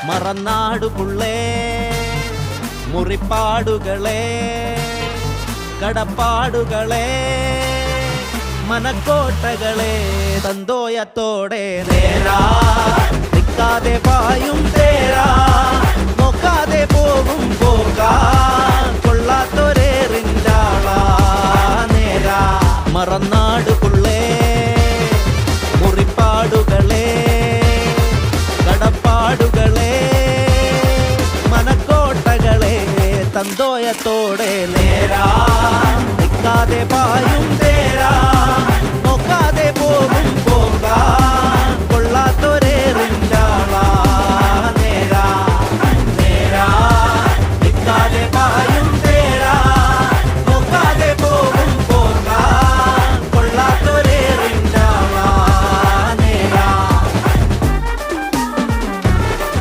മറന്നാടുപുള്ളേ മുറിപ്പാടുകളെ കടപ്പാടുകളെ മനക്കോട്ടകളെ തന്തോയത്തോടെ നേരാ നിൽക്കാതെ പായും തേരാ നോക്കാതെ പോകും പോകാൻ കൊള്ളാത്തൊരേറിൻ്റാളാ നേരാ മറന്നാടുപുള്ളേ മുറിപ്പാടുകളെ കടപ്പാടുകളെ മനക്കോട്ടകളെ തന്തോയത്തോടെ നേരാ നിൽക്കാതെ പായും തേരാ നോക്കാതെ പോകും